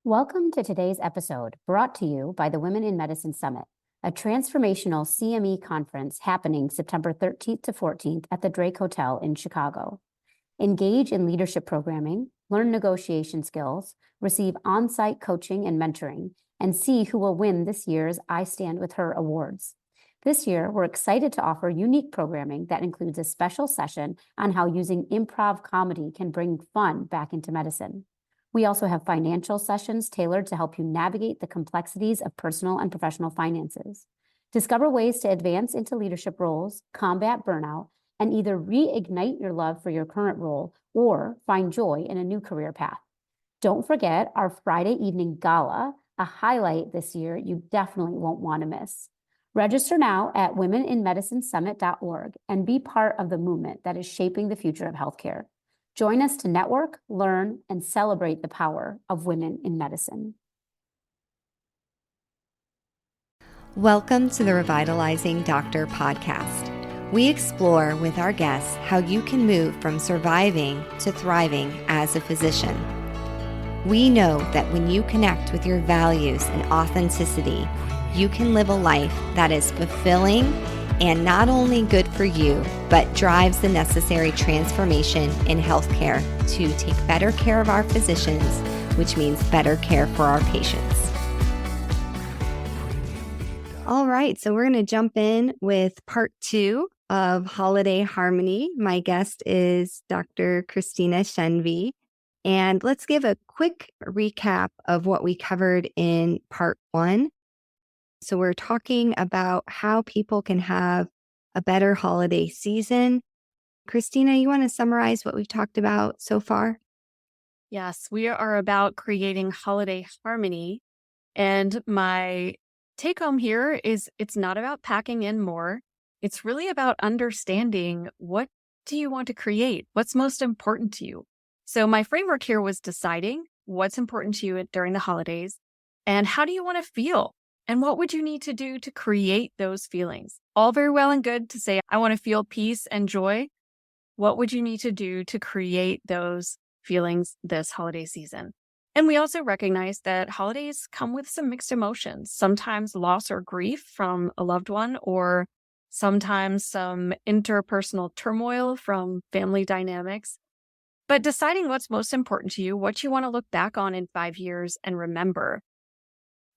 Welcome to today's episode, brought to you by the Women in Medicine Summit, a transformational CME conference happening September 13th to 14th at the Drake Hotel in Chicago. Engage in leadership programming, learn negotiation skills, receive on-site coaching and mentoring, and see who will win this year's I Stand With Her awards. This year, we're excited to offer unique programming that includes a special session on how using improv comedy can bring fun back into medicine. We also have financial sessions tailored to help you navigate the complexities of personal and professional finances. Discover ways to advance into leadership roles, combat burnout, and either reignite your love for your current role or find joy in a new career path. Don't forget our Friday evening gala, a highlight this year you definitely won't want to miss. Register now at womeninmedicinesummit.org and be part of the movement that is shaping the future of healthcare. Join us to network, learn, and celebrate the power of women in medicine. Welcome to the Revitalizing Doctor podcast. We explore with our guests how you can move from surviving to thriving as a physician. We know that when you connect with your values and authenticity, you can live a life that is fulfilling and not only good for you, but drives the necessary transformation in healthcare to take better care of our physicians, which means better care for our patients. All right, so we're going to jump in with part 2 of Holiday Harmony. My guest is Dr. Christina Shenvi. And let's give a quick recap of what we covered in part 1. So we're talking about how people can have a better holiday season. Christina, you want to summarize what we've talked about so far? Yes, we are about creating holiday harmony. And my take home here is it's not about packing in more. It's really about understanding, what do you want to create? What's most important to you? So my framework here was deciding what's important to you during the holidays and how do you want to feel? And what would you need to do to create those feelings? All very well and good to say, I want to feel peace and joy. What would you need to do to create those feelings this holiday season? And we also recognize that holidays come with some mixed emotions, sometimes loss or grief from a loved one, or sometimes some interpersonal turmoil from family dynamics. But deciding what's most important to you, what you want to look back on in 5 years and remember,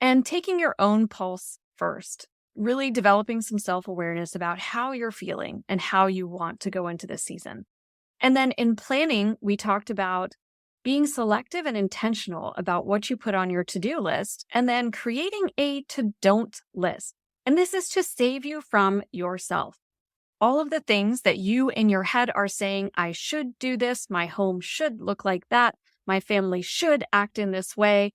and taking your own pulse first, really developing some self-awareness about how you're feeling and how you want to go into this season. And then in planning, we talked about being selective and intentional about what you put on your to-do list, and then creating a to-don't list. And this is to save you from yourself. All of the things that you in your head are saying, I should do this, my home should look like that, my family should act in this way,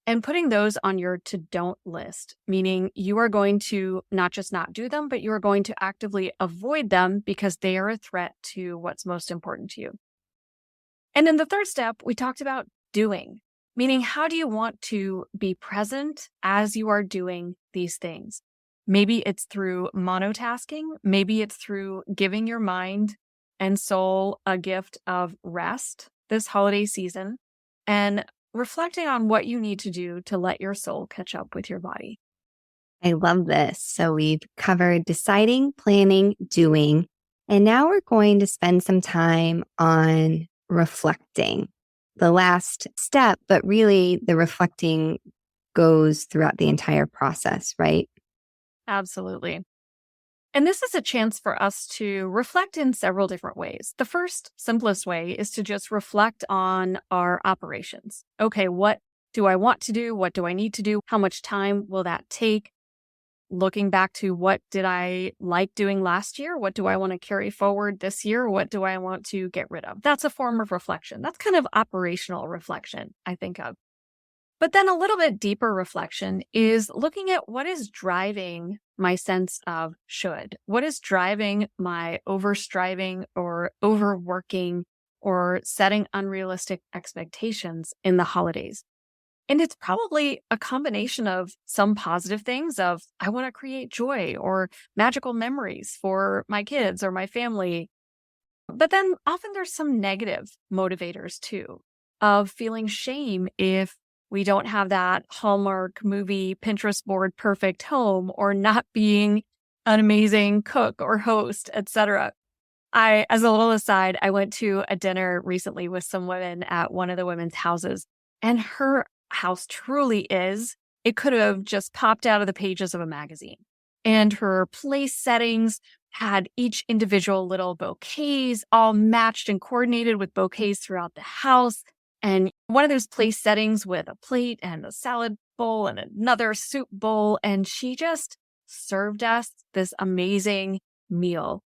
and putting those on your to-don't list, meaning you are going to not just not do them, but you are going to actively avoid them because they are a threat to what's most important to you. And in the third step, we talked about doing, meaning how do you want to be present as you are doing these things? Maybe it's through monotasking. Maybe it's through giving your mind and soul a gift of rest this holiday season and reflecting on what you need to do to let your soul catch up with your body. I love this. So we've covered deciding, planning, doing, and now we're going to spend some time on reflecting. The last step, but really the reflecting goes throughout the entire process, right? Absolutely. And this is a chance for us to reflect in several different ways. The first, simplest way is to just reflect on our operations. Okay, what do I want to do? What do I need to do? How much time will that take? Looking back to what did I like doing last year? What do I want to carry forward this year? What do I want to get rid of? That's a form of reflection. That's kind of operational reflection, I think of. But then a little bit deeper reflection is looking at what is driving my sense of should. What is driving my overstriving or overworking or setting unrealistic expectations in the holidays? And it's probably a combination of some positive things of, I want to create joy or magical memories for my kids or my family. But then often there's some negative motivators too, of feeling shame if We don't have that Hallmark movie, Pinterest board perfect home, or not being an amazing cook or host, etc. As a little aside, I went to a dinner recently with some women at one of the women's houses, and her house truly is, it could have just popped out of the pages of a magazine. And her place settings had each individual little bouquets all matched and coordinated with bouquets throughout the house. And one of those place settings with a plate and a salad bowl and another soup bowl. And she just served us this amazing meal.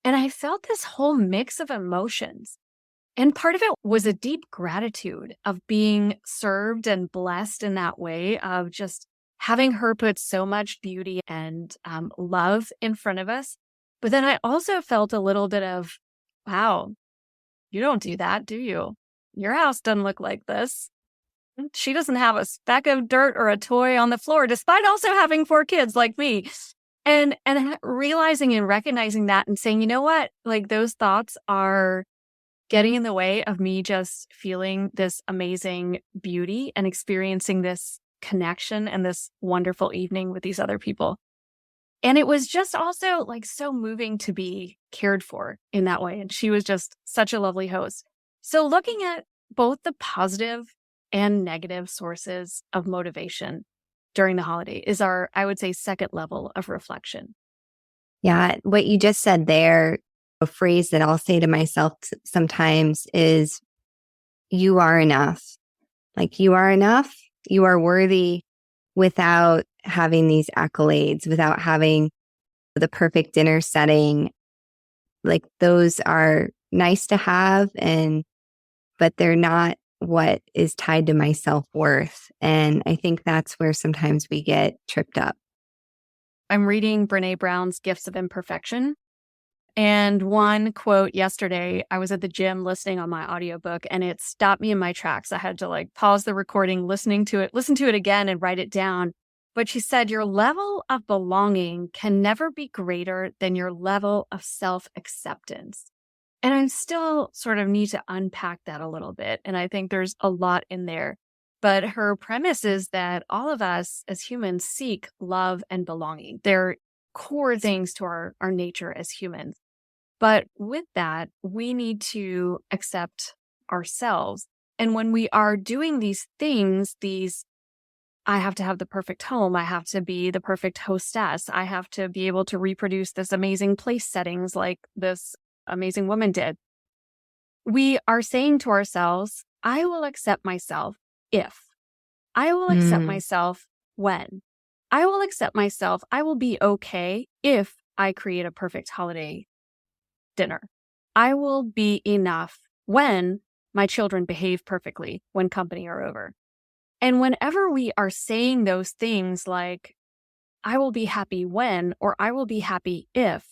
And I felt this whole mix of emotions. And part of it was a deep gratitude of being served and blessed in that way, of just having her put so much beauty and love in front of us. But then I also felt a little bit of, wow, you don't do that, do you? Your house doesn't look like this. She doesn't have a speck of dirt or a toy on the floor, despite also having 4 kids like me. And realizing and recognizing that and saying, you know what, like those thoughts are getting in the way of me just feeling this amazing beauty and experiencing this connection and this wonderful evening with these other people. And it was just also like so moving to be cared for in that way. And she was just such a lovely host. So looking at both the positive and negative sources of motivation during the holiday is our, I would say, second level of reflection. Yeah, what you just said there, a phrase that I'll say to myself sometimes is, you are enough. Like, you are enough. You are worthy without having these accolades, without having the perfect dinner setting. Like, those are nice to have, but they're not what is tied to my self-worth. And I think that's where sometimes we get tripped up. I'm reading Brené Brown's Gifts of Imperfection. And one quote yesterday, I was at the gym listening on my audiobook, and it stopped me in my tracks. I had to like pause the recording, listen to it again and write it down. But she said, your level of belonging can never be greater than your level of self-acceptance. And I still sort of need to unpack that a little bit. And I think there's a lot in there. But her premise is that all of us as humans seek love and belonging. They're core things to our nature as humans. But with that, we need to accept ourselves. And when we are doing these things, I have to have the perfect home. I have to be the perfect hostess. I have to be able to reproduce this amazing place settings like this amazing woman did. We are saying to ourselves, I will accept myself if. I will accept myself when. I will accept myself. I will be okay if I create a perfect holiday dinner. I will be enough when my children behave perfectly when company are over. And whenever we are saying those things like, I will be happy when, or I will be happy if,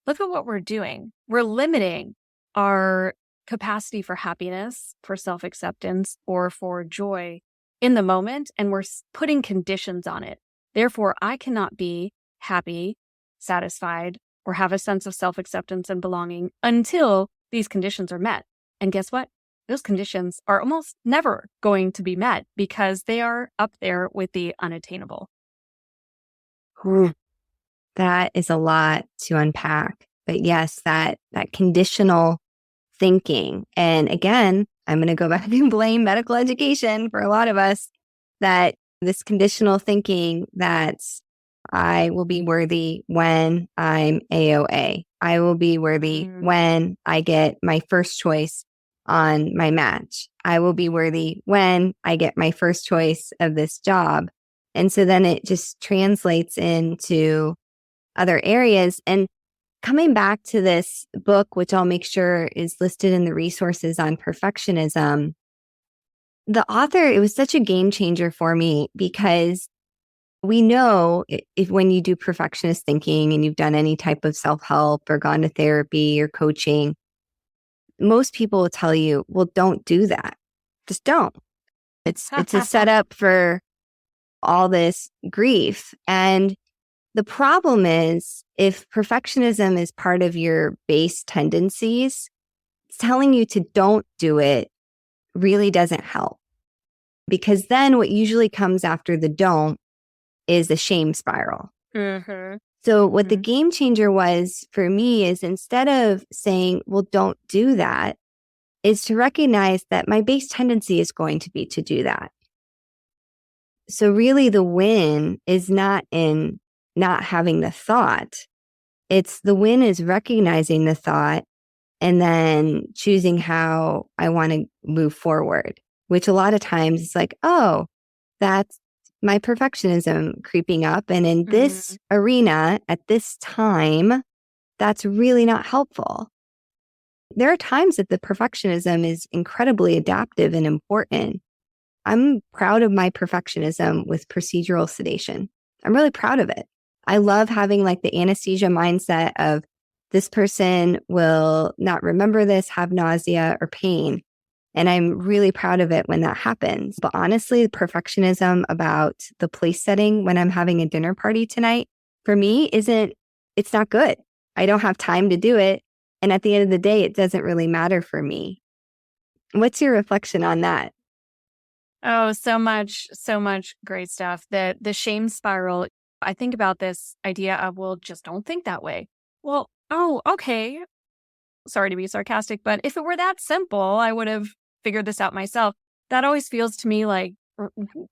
look at what we're doing. We're limiting our capacity for happiness, for self-acceptance, or for joy in the moment, and we're putting conditions on it. Therefore, I cannot be happy, satisfied, or have a sense of self-acceptance and belonging until these conditions are met. And guess what? Those conditions are almost never going to be met because they are up there with the unattainable. That is a lot to unpack. But yes, that conditional thinking. And again, I'm going to go back and blame medical education for a lot of us, that this conditional thinking that I will be worthy when I'm AOA. I will be worthy when I get my first choice on my match. I will be worthy when I get my first choice of this job. And so then it just translates into other areas. And coming back to this book, which I'll make sure is listed in the resources on perfectionism, the author, it was such a game changer for me because we know if when you do perfectionist thinking and you've done any type of self-help or gone to therapy or coaching, most people will tell you, well, don't do that. Just don't. It's a setup for all this grief. And the problem is, if perfectionism is part of your base tendencies, telling you to don't do it really doesn't help. because then what usually comes after the don't is the shame spiral. Mm-hmm. So what the game changer was for me is instead of saying, well, don't do that, is to recognize that my base tendency is going to be to do that. So really the win is not in not having the thought. It's the win is recognizing the thought and then choosing how I want to move forward, which a lot of times it's like, oh, that's my perfectionism creeping up. And in this arena at this time, that's really not helpful. There are times that the perfectionism is incredibly adaptive and important. I'm proud of my perfectionism with procedural sedation. I'm really proud of it. I love having like the anesthesia mindset of this person will not remember this, have nausea or pain. And I'm really proud of it when that happens. But honestly, perfectionism about the place setting when I'm having a dinner party tonight, for me, it's not good. I don't have time to do it. And at the end of the day, it doesn't really matter for me. What's your reflection on that? Oh, so much great stuff. The shame spiral. I think about this idea of, well, just don't think that way. Well, oh, okay. Sorry to be sarcastic, but if it were that simple, I would have figured this out myself. That always feels to me like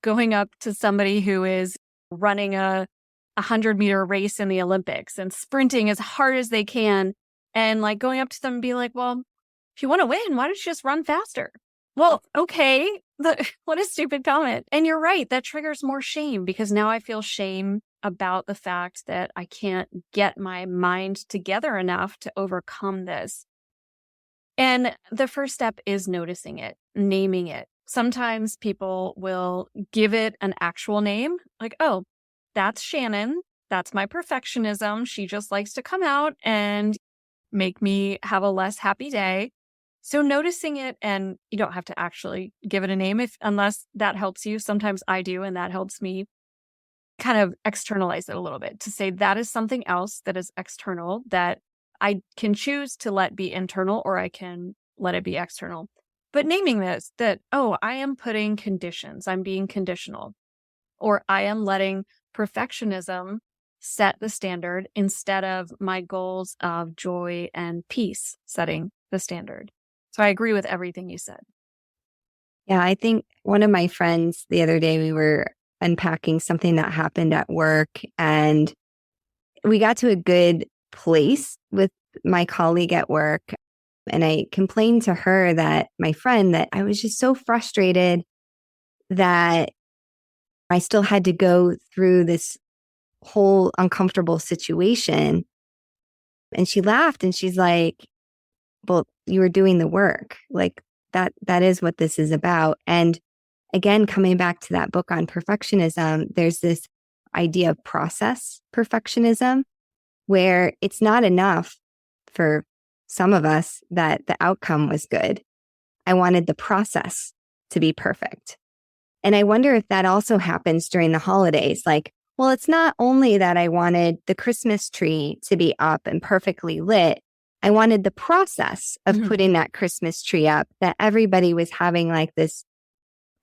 going up to somebody who is running a 100-meter race in the Olympics and sprinting as hard as they can, and like going up to them and being like, well, if you want to win, why don't you just run faster? Well, okay. What a stupid comment. And you're right. That triggers more shame because now I feel shame about the fact that I can't get my mind together enough to overcome this. And the first step is noticing it, naming it. Sometimes people will give it an actual name, like, oh, that's Shannon. That's my perfectionism. She just likes to come out and make me have a less happy day. So noticing it, and you don't have to actually give it a name unless that helps you. Sometimes I do, and that helps me kind of externalize it a little bit to say that is something else that is external that I can choose to let be internal, or I can let it be external. But naming this, that, oh, I am putting conditions, I'm being conditional, or I am letting perfectionism set the standard instead of my goals of joy and peace setting the standard. So I agree with everything you said. Yeah, I think one of my friends the other day, we were unpacking something that happened at work, and we got to a good place with my colleague at work. And I complained to her that my friend, that I was just so frustrated that I still had to go through this whole uncomfortable situation. And she laughed and she's like, well, you were doing the work. Like that is what this is about. And again, coming back to that book on perfectionism, there's this idea of process perfectionism, where it's not enough for some of us that the outcome was good. I wanted the process to be perfect. And I wonder if that also happens during the holidays. Like, well, it's not only that I wanted the Christmas tree to be up and perfectly lit. I wanted the process of putting that Christmas tree up, that everybody was having like this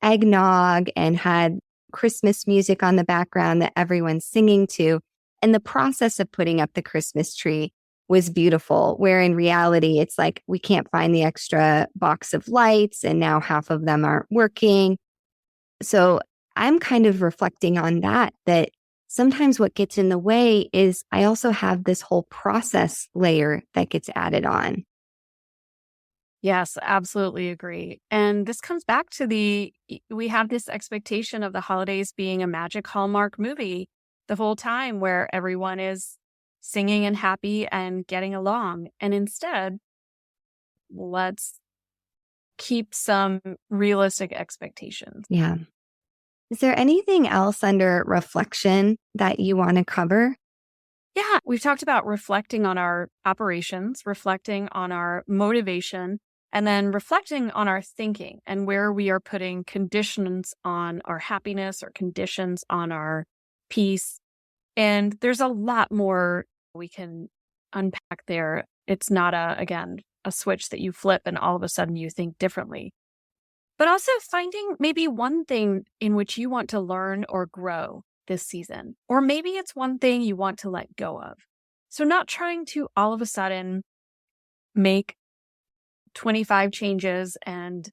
eggnog and had Christmas music on the background that everyone's singing to. And the process of putting up the Christmas tree was beautiful, where in reality, it's like we can't find the extra box of lights and now half of them aren't working. So I'm kind of reflecting on that sometimes what gets in the way is I also have this whole process layer that gets added on. Yes, absolutely agree. And this comes back to we have this expectation of the holidays being a magic Hallmark movie the whole time where everyone is singing and happy and getting along. And instead, let's keep some realistic expectations. Yeah. Is there anything else under reflection that you want to cover? Yeah, we've talked about reflecting on our operations, reflecting on our motivation, and then reflecting on our thinking and where we are putting conditions on our happiness or conditions on our peace. And there's a lot more we can unpack there. It's not again, a switch that you flip and all of a sudden you think differently. but also finding maybe one thing in which you want to learn or grow this season. Or maybe it's one thing you want to let go of. So not trying to all of a sudden make 25 changes and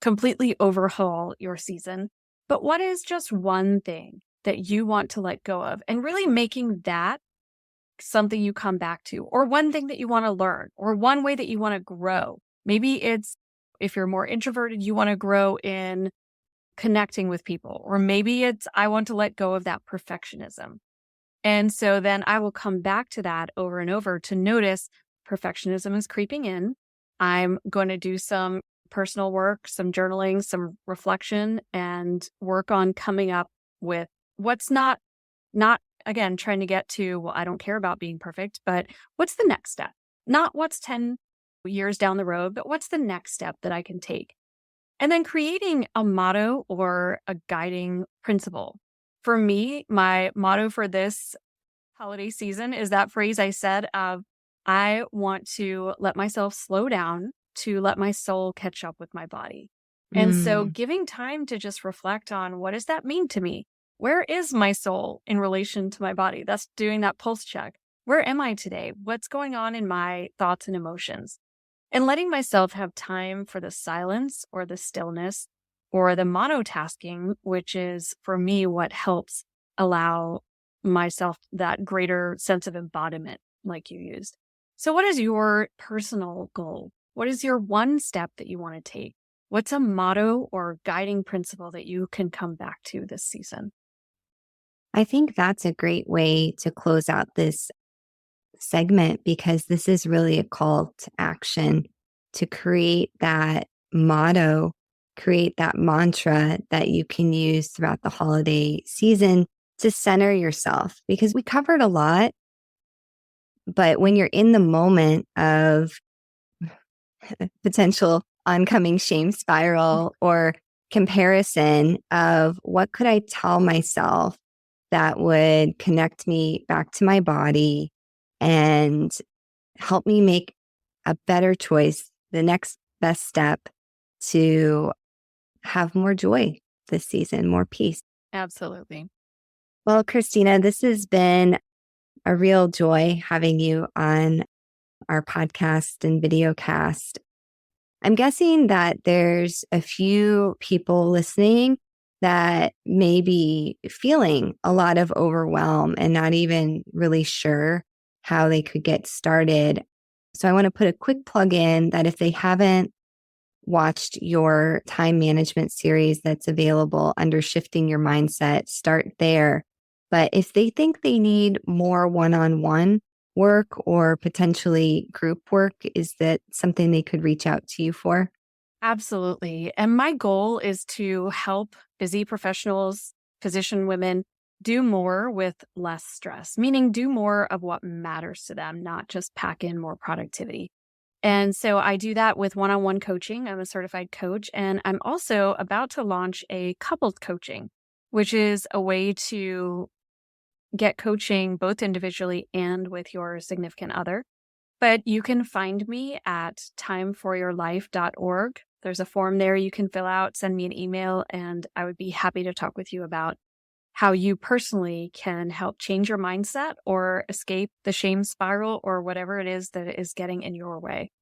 completely overhaul your season, but what is just one thing that you want to let go of, and really making that something you come back to, or one thing that you want to learn, or one way that you want to grow. Maybe it's, if you're more introverted, you want to grow in connecting with people, or maybe it's, I want to let go of that perfectionism. And so then I will come back to that over and over to notice perfectionism is creeping in. I'm going to do some personal work, some journaling, some reflection, and work on coming up with what's not again, trying to get to, well, I don't care about being perfect, but what's the next step? Not what's 10 years down the road, but what's the next step that I can take? And then creating a motto or a guiding principle. For me, my motto for this holiday season is that phrase I said of, I want to let myself slow down to let my soul catch up with my body. And so giving time to just reflect on, what does that mean to me? Where is my soul in relation to my body? That's doing that pulse check. Where am I today? What's going on in my thoughts and emotions? And letting myself have time for the silence or the stillness or the monotasking, which is for me what helps allow myself that greater sense of embodiment, like you used. So what is your personal goal? What is your one step that you want to take? What's a motto or guiding principle that you can come back to this season? I think that's a great way to close out this segment, because this is really a call to action to create that motto, create that mantra that you can use throughout the holiday season to center yourself, because we covered a lot. But when you're in the moment of potential oncoming shame spiral or comparison of what could I tell myself that would connect me back to my body and help me make a better choice, the next best step to have more joy this season, more peace. Absolutely. Well, Christina, this has been a real joy having you on our podcast and video cast. I'm guessing that there's a few people listening that may be feeling a lot of overwhelm and not even really sure how they could get started. So I want to put a quick plug in that if they haven't watched your time management series that's available under Shifting Your Mindset, start there. But if they think they need more one-on-one work or potentially group work, is that something they could reach out to you for? Absolutely. And my goal is to help busy professionals, physician women, do more with less stress, meaning do more of what matters to them, not just pack in more productivity. And so I do that with one-on-one coaching. I'm a certified coach, and I'm also about to launch a couples coaching, which is a way to get coaching both individually and with your significant other. But you can find me at timeforyourlife.org. There's a form there you can fill out, send me an email, and I would be happy to talk with you about how you personally can help change your mindset or escape the shame spiral or whatever it is that is getting in your way.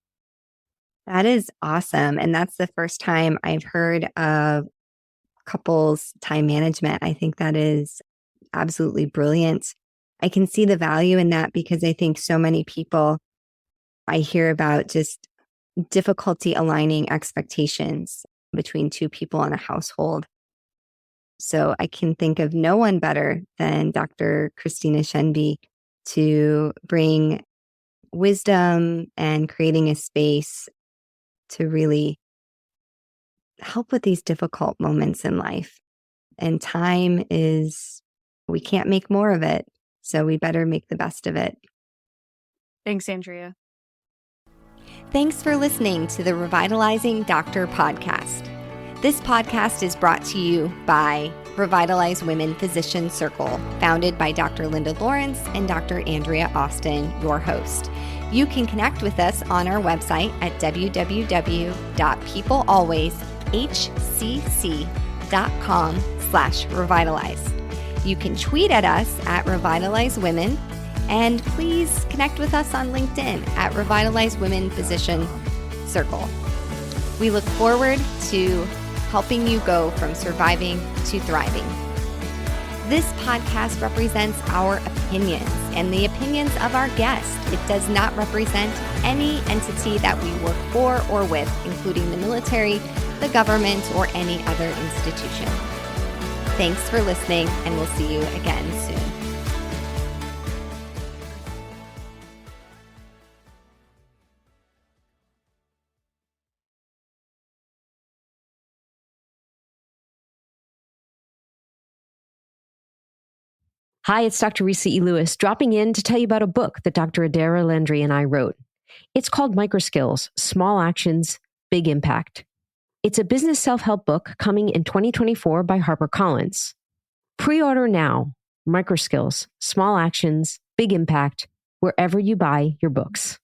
That is awesome. And that's the first time I've heard of couples time management. I think that is absolutely brilliant. I can see the value in that because I think so many people I hear about just difficulty aligning expectations between two people in a household. So I can think of no one better than Dr. Christina Shenvi to bring wisdom and creating a space to really help with these difficult moments in life. And time is, we can't make more of it, so we better make the best of it. Thanks, Andrea. Thanks for listening to the Revitalizing Doctor podcast. This podcast is brought to you by Revitalize Women Physician Circle, founded by Dr. Linda Lawrence and Dr. Andrea Austin, your host. You can connect with us on our website at www.peoplealwayshcc.com/revitalize. You can tweet at us at Revitalize Women, and please connect with us on LinkedIn at Revitalize Women Physician Circle. We look forward to helping you go from surviving to thriving. This podcast represents our opinions and the opinions of our guests. It does not represent any entity that we work for or with, including the military, the government, or any other institution. Thanks for listening, and we'll see you again soon. Hi, it's Dr. Risa E. Lewis, dropping in to tell you about a book that Dr. Adara Landry and I wrote. It's called Microskills, Small Actions, Big Impact. It's a business self-help book coming in 2024 by HarperCollins. Pre-order now, Microskills, Small Actions, Big Impact, wherever you buy your books.